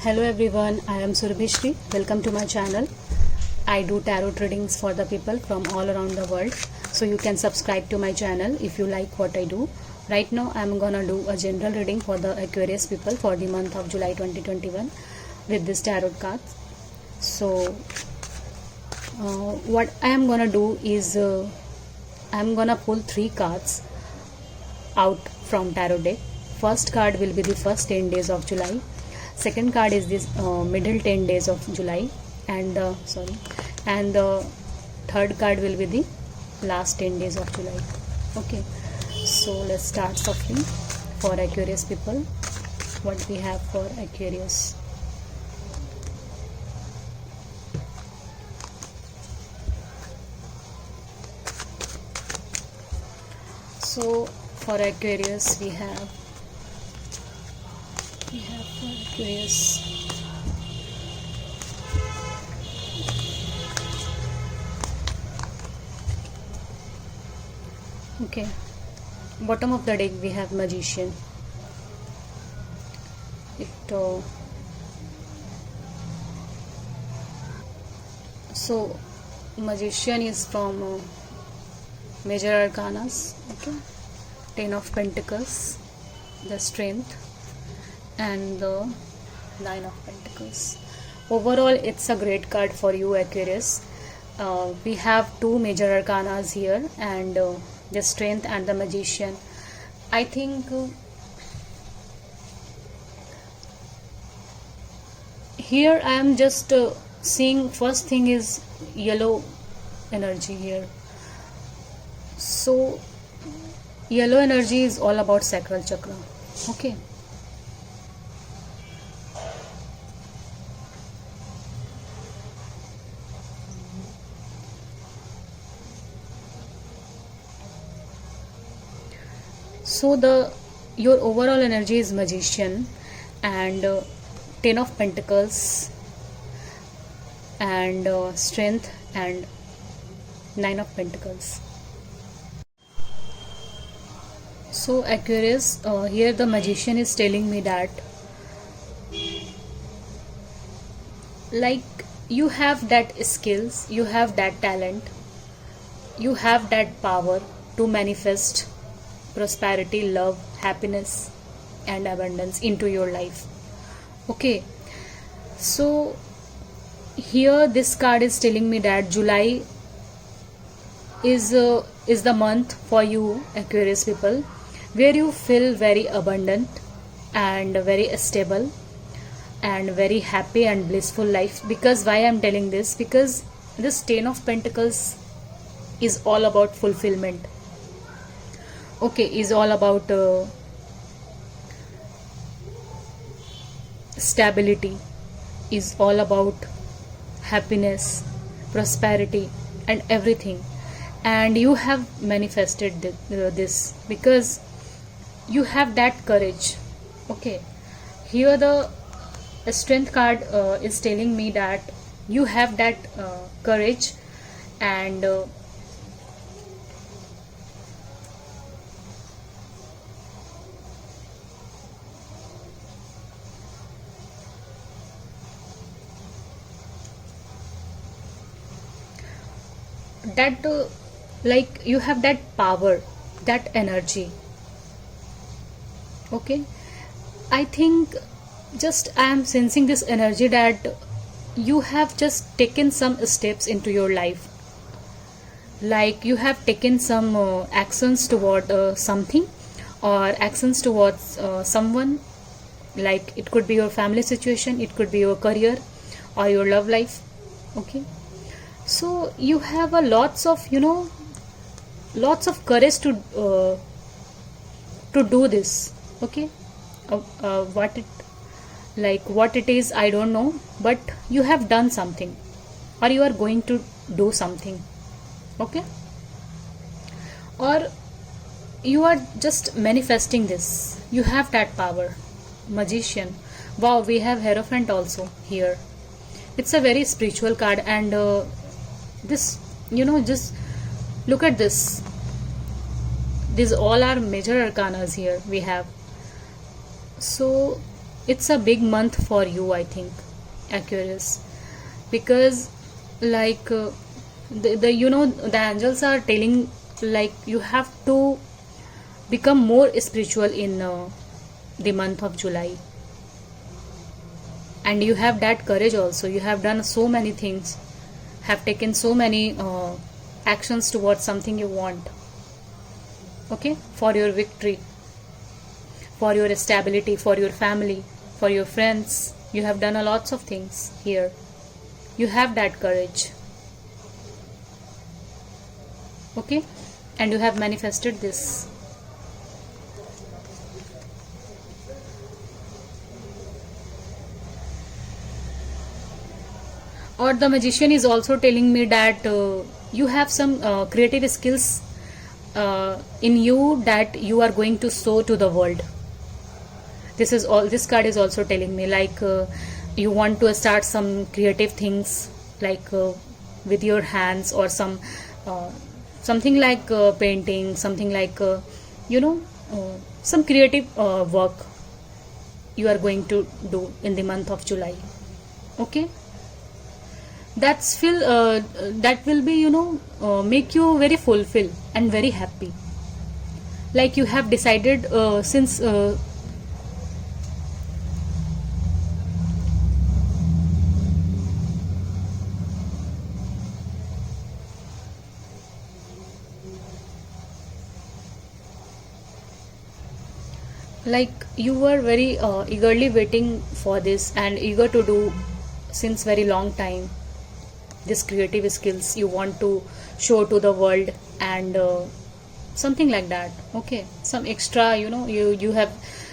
Hello everyone, I am Surbhishri. Welcome to my channel. I do tarot readings for the people from all around the world. So you can subscribe to my channel if you like what I do. Right now I am gonna do a general reading for the Aquarius people for the month of July 2021 with this tarot cards. So what I am gonna do is I am gonna pull 3 cards out from tarot deck. First card will be the first 10 days of July. Second card is this middle 10 days of July, and the third card will be the last 10 days of July. Okay, so let's start softly for Aquarius people. What we have for Aquarius. So for Aquarius we have for Aquarius okay, bottom of the deck we have Magician. So Magician is from Major Arcanas. Okay, 10 of Pentacles, the Strength, and the 9 of Pentacles. Overall it's a great card for you, Aquarius. We have 2 major arcanas here, and the Strength and the Magician. I think here I am just seeing first thing is yellow energy here. So yellow energy is all about sacral chakra. Okay, so your overall energy is Magician, and 10 of Pentacles, and Strength, and 9 of Pentacles. So Aquarius, here the Magician is telling me that like you have that skills, you have that talent, you have that power to manifest prosperity, love, happiness and abundance into your life. Okay, so here this card is telling me that July is the month for you, Aquarius people, where you feel very abundant and very stable and very happy and blissful life. Because why I am telling this, because this 10 of Pentacles is all about fulfillment. Okay, is all about stability, is all about happiness, prosperity and everything. And you have manifested this because you have that courage. Okay, here the Strength card is telling me that you have that courage, and that like you have that power, that energy. Okay, I think just I am sensing this energy that you have just taken some steps into your life, like you have taken some actions toward something, or actions towards someone. Like it could be your family situation, it could be your career or your love life. Okay, so you have a lots of courage to do this. Okay, what it is I don't know, but you have done something or you are going to do something. Okay, or you are just manifesting this. You have that power. Magician. Wow, we have Hierophant also here. It's a very spiritual card, and this just look at this. These all are major arcanas here we have. So it's a big month for you, I think, Aquarius, because like the the angels are telling like you have to become more spiritual in the month of July, and you have that courage also. You have done so many things, have taken so many actions towards something you want, okay, for your victory, for your stability, for your family, for your friends. You have done a lots of things here. You have that courage, okay, and you have manifested this. Or the magician is also telling me that you have some creative skills in you that you are going to show to the world. This is all this card is also telling me, like you want to start some creative things, like with your hands, or uh, something like painting, something like you know some creative work you are going to do in the month of July, okay. That will be make you very fulfilled and very happy, like you have decided since like you were very eagerly waiting for this and eager to do since very long time, this creative skills you want to show to the world, and something like that, okay. Some extra, you have,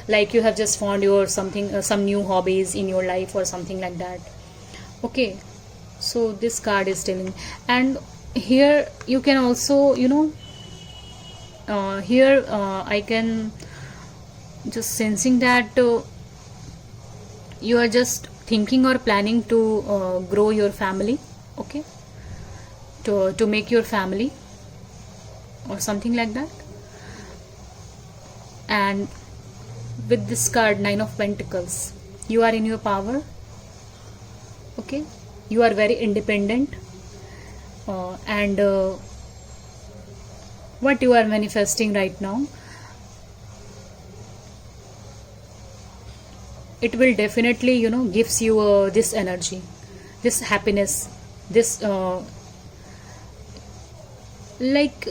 like you have just found your something some new hobbies in your life or something like that, okay. So this card is telling, and here you can also here I can just sensing that you are just thinking or planning to grow your family, okay, to make your family or something like that. And with this card, Nine of Pentacles, you are in your power, okay. You are very independent, and what you are manifesting right now, it will definitely gives you this energy, this happiness, this like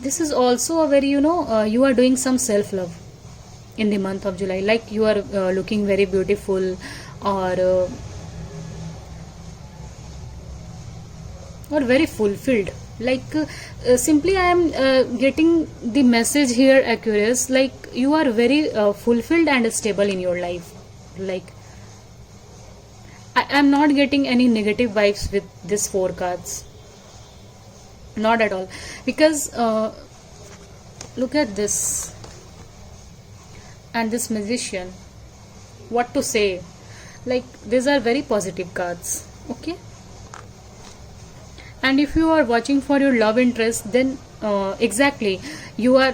this is also a very you are doing some self love in the month of July, like you are looking very beautiful, or very fulfilled, like simply I am getting the message here, Aquarius, like you are very fulfilled and stable in your life. Like I am not getting any negative vibes with this four cards, not at all, because look at this and this magician, what to say, like these are very positive cards, okay. And if you are watching for your love interest, then exactly you are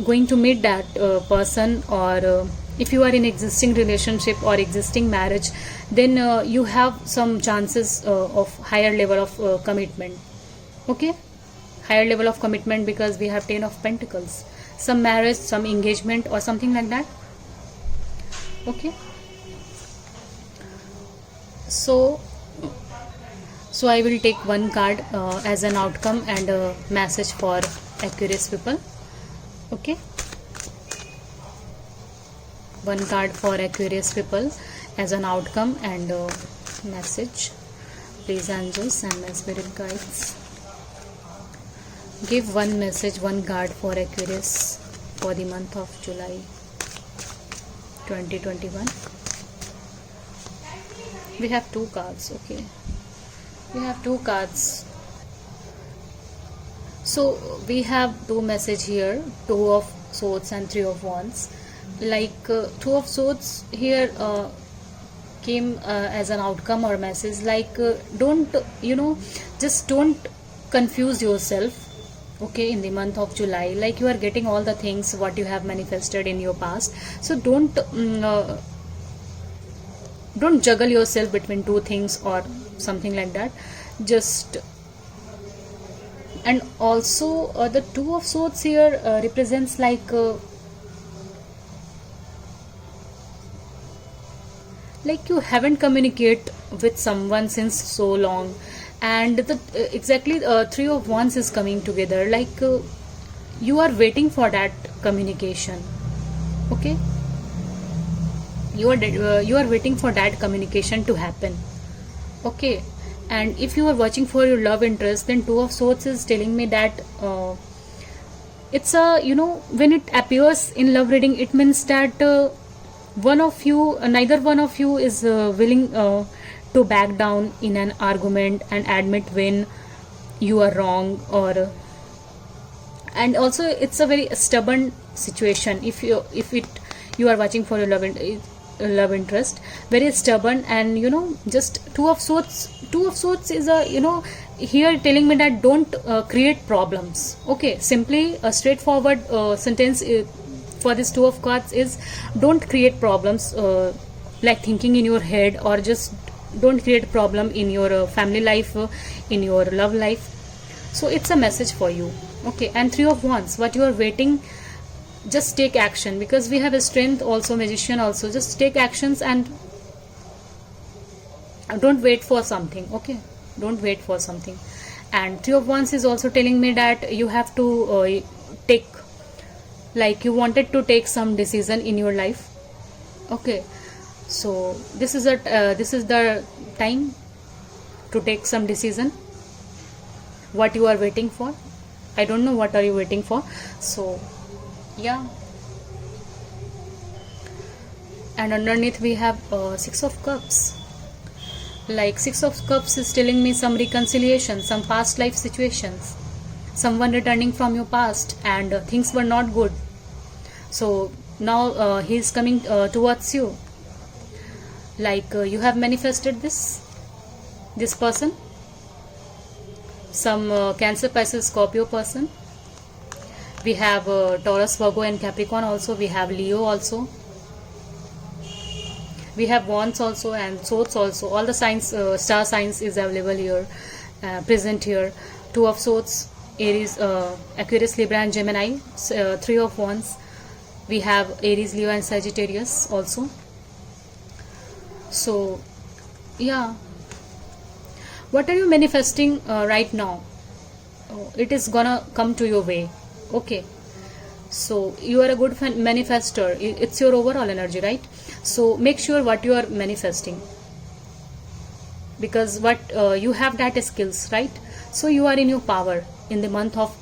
going to meet that person, or if you are in existing relationship or existing marriage, then you have some chances of higher level of commitment, okay, higher level of commitment, because we have 10 of Pentacles, some marriage, some engagement or something like that, okay. So I will take one card as an outcome and a message for Aquarius people, okay. One card for Aquarius people as an outcome and message. Please, angels and my spirit guides, give one message, one card for Aquarius for the month of July 2021. We have two cards, okay. We have two cards. So we have two message here, Two of Swords and Three of Wands. Like Two of Swords here came as an outcome or message, like don't just don't confuse yourself, okay, in the month of July. Like you are getting all the things what you have manifested in your past, so don't don't juggle yourself between two things or something like that. Just, and also the two of swords here represents like you haven't communicate with someone since so long, and the exactly three of wands is coming together, like you are waiting for that communication. Okay, you are waiting for that communication to happen. Okay, and if you are watching for your love interest, then two of swords is telling me that it's a, you know, when it appears in love reading, it means that one of you, neither one of you is willing to back down in an argument and admit when you are wrong, or and also it's a very stubborn situation. If you are watching for your love interest, very stubborn, and you know, just two of swords is a, you know, here telling me that don't create problems. Okay, simply a straightforward sentence for this two of cards is don't create problems, like thinking in your head, or just don't create problem in your family life, in your love life. So it's a message for you. Okay, and three of wands, what you are waiting, just take action, because we have a strength also, magician also. Just take actions and don't wait for something. Okay, don't wait for something. And three of wands is also telling me that you have to take, like you wanted to take some decision in your life. Okay, so this is the time to take some decision. What you are waiting for, I don't know what are you waiting for. So yeah, and underneath we have six of cups. Like six of cups is telling me some reconciliation, some past life situations, someone returning from your past, and things were not good. So now he is coming towards you. Like you have manifested this person, some Cancer, Pisces, Scorpio person. We have Taurus, Virgo and Capricorn also. We have Leo also. We have wands also and swords also. All the signs, star signs is available here, present here. Two of swords, Aries, Aquarius, Libra and Gemini. Three of wands, we have Aries, Leo and Sagittarius also. So yeah, what are you manifesting right now? It is gonna come to your way. Okay, so you are a good manifester. It's your overall energy, right? So make sure what you are manifesting, because what you have that skills, right? So you are in your power in the month of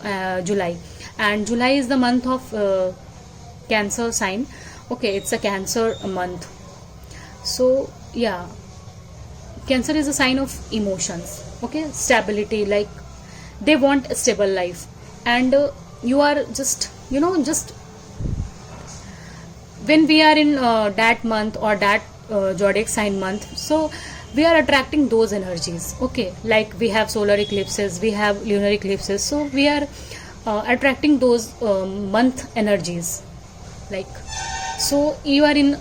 July, and July is the month of Cancer sign. Okay, it's a Cancer month. So yeah, Cancer is a sign of emotions. Okay, stability, like they want a stable life, and you are just, you know, just when we are in that month or that zodiac sign month, so we are attracting those energies. Okay, like we have solar eclipses, we have lunar eclipses, so we are attracting those month energies. Like, so you are in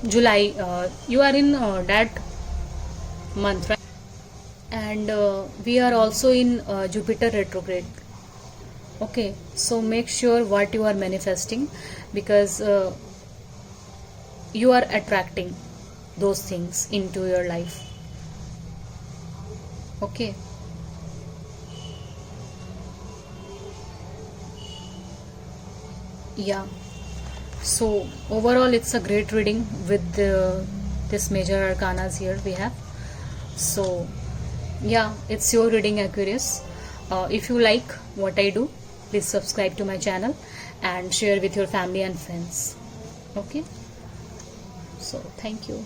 July, you are in that month, right? And we are also in Jupiter retrograde. Okay, so make sure what you are manifesting, because you are attracting those things into your life. Okay, yeah, so overall it's a great reading with this major arcanas here we have. So yeah, it's your reading, Aquarius. If you like what I do, please subscribe to my channel and share with your family and friends. Okay, so thank you.